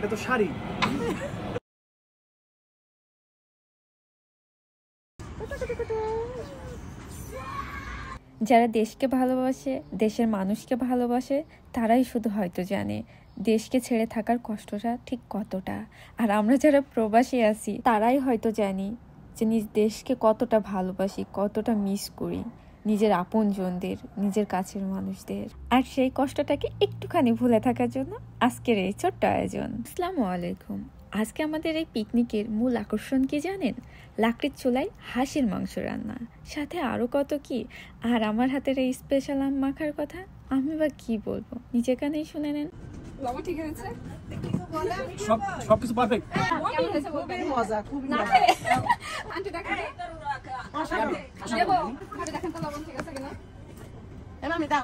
এটা তো শাড়ি। যারা দেশকে ভালোবাসে, দেশের মানুষকে ভালোবাসে, তারাই শুধু হয়তো জানে দেশকে ছেড়ে থাকার কষ্টটা ঠিক কতটা। আর আমরা যারা প্রবাসী আছি তারাই হয়তো জানি যে নিজ দেশকে কতটা ভালোবাসি, কতটা মিস করি নিজের আপনজনদের, নিজের কাছের মানুষদের। আর সেই কষ্টটাকে একটুখানি ভুলে থাকার জন্য আজকের এই ছোট্ট আয়োজন। আসসালামু আলাইকুম। আজকে আমাদের এই পিকনিকের মূল আকর্ষণ কি জানেন? লাকড়ির চুলায় হাঁসের মাংস রান্না, সাথে আরো কত কি। আর আমার হাতের এই স্পেশাল আম মাখার কথা আমি বা কি বলবো, নিজে কানেই শুনে নেন। লবণ ঠিক আছে, সবকিছু পারফেক্ট। খুবই মজা, খুবই মজা। আন্টি দেখেন দেবো, ভাবি দেখেন তো লবণ ঠিক আছে কিনা। আমি দাও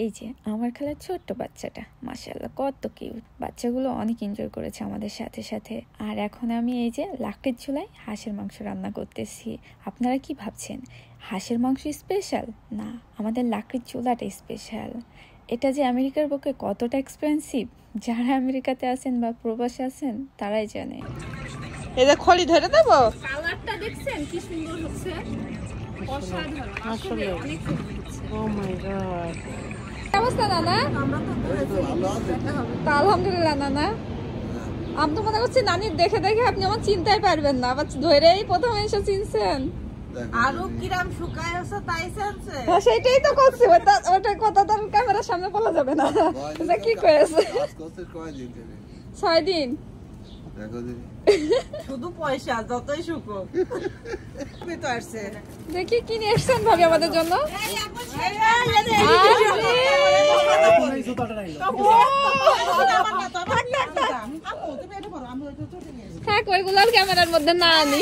এই যে আমার খালার ছোট্ট বাচ্চাটা, মাশাআল্লাহ কত কিউট। বাচ্চাগুলো অনেক এনজয় করেছে আমাদের সাথে সাথে। আর এখন আমি এই যে লাকড়ির চুলায় হাঁসের মাংস রান্না করতেছি। আপনারা কি ভাবছেন হাঁসের মাংস স্পেশাল? না, আমাদের লাকড়ির চুলাটা স্পেশাল। এটা যে আমেরিকার পক্ষে কতটা এক্সপেন্সিভ, যারা আমেরিকাতে আছেন বা প্রবাসে আছেন তারাই জানে। এই যে খড়ি ধরে দেবো। কালারটা দেখছেন কি সুন্দর হচ্ছে, অসাধারণ, আসলে অনেক সুন্দর হচ্ছে। ও মাই গড, কি অবস্থা নানা? তা আলহামদুলিল্লাহ নানা। আমি তো মনে করছি নানির দেখে দেখে আপনি আমার চিনতেই পারবেন না, আবার ধরেই প্রথমে এসে চিনছেন। আরো কিরাম শুকায় আছে তাই জানছে। হ্যাঁ সেটাই তো করছি, ওটা কথা তো ক্যামেরার সামনে বলা যাবে না। এটা কি করেছে? 6 দিন। শুধু পয়সা যতই শুকুক তো আসছে। দেখি কি নিয়ে এসছেন ভাবি আমাদের জন্য। থাক ওইগুলো ক্যামেরার মধ্যে না আনি।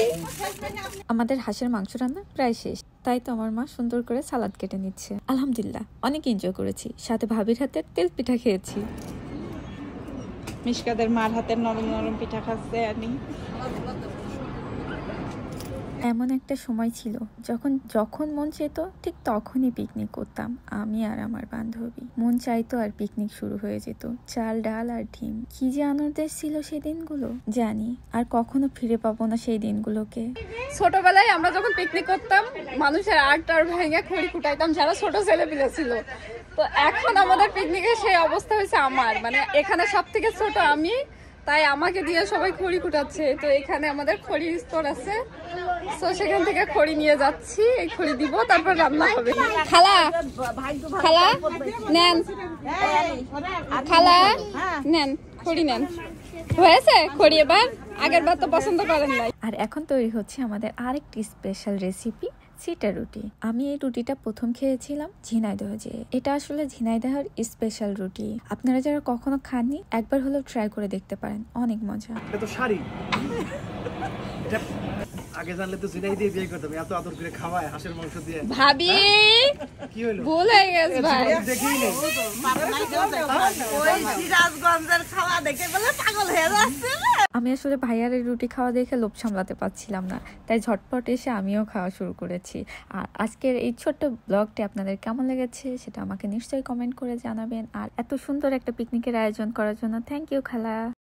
আমাদের হাঁসের মাংস রান্না প্রায় শেষ, তাই তো আমার মা সুন্দর করে সালাদ কেটে নিচ্ছে। আলহামদুলিল্লাহ অনেক এনজয় করেছি, সাথে ভাবির হাতের তেল পিঠা খেয়েছি। মিশকাদের মার হাতের নরম নরম পিঠা খাচ্ছে আমি। এমন একটা সময় ছিল যখন মন চাইতো ঠিক তখনই পিকনিক করতাম আমি আর আমার বান্ধবী। মন চাইতো আর পিকনিক শুরু হয়ে যেত। চাল ডাল আর ডিম, কি যে আনন্দের ছিল সেই দিনগুলো, জানি আর কখনো ফিরে পাবো না সেই দিনগুলোকে। ছোটবেলায় আমরা যখন পিকনিক করতাম মানুষের আটটার ভেঙে খড়ি কুটাইতাম যারা ছোট ছেলে পিলে ছিল। তো এখন আমাদের পিকনিকের সেই অবস্থা হয়েছে আমার, মানে এখানে সব থেকে ছোট আমি, তাই আমাকে দিয়ে সবাই খড়ি কুটাচ্ছে। তো এখানে আমাদের খড়ি স্টোর আছে, তো সেখান থেকে খড়ি নিয়ে যাচ্ছি, এই খড়ি দিব তারপর রান্না হবে। খালা খালা নেন, খালা নেন খড়ি নেন। হয়েছে খড়ি এবার, আগের বার তো পছন্দ করেন নাই। আর এখন তৈরি হচ্ছে আমাদের আরেকটি স্পেশাল রেসিপি, চিটা রুটি। আমি এই রুটিটা প্রথম খেয়েছিলাম ঝিনাইদহ যেয়ে। এটা আসলে ঝিনাইদহের স্পেশাল রুটি। আপনারা যারা কখনো খাননি একবার হলেও ট্রাই করে দেখতে পারেন, অনেক মজা। এটা তো শাড়ি। এটা আগে জানলে তো জিনাই দিয়ে বিয়ে করতাম, এত আদর করে খাওয়ায় হাঁসের মাংস দিয়ে। ভাবি কি হলো? ভুল হয়ে গেছে ভাই। দেখিই নেই। ওই সিরাজগঞ্জের খাওয়া দেখে বলে পাগল হয়ে যাচ্ছে। আমি আসলে ভাইয়ার এই রুটি খাওয়া দেখে লোভ সামলাতে পারছিলাম না, তাই ঝটপট এসে আমিও খাওয়া শুরু করেছি। আর আজকের এই ছোট্ট ব্লগটি আপনাদের কেমন লেগেছে সেটা আমাকে নিশ্চয়ই কমেন্ট করে জানাবেন। আর এত সুন্দর একটা পিকনিকের আয়োজন করার জন্য থ্যাংক ইউ খালা।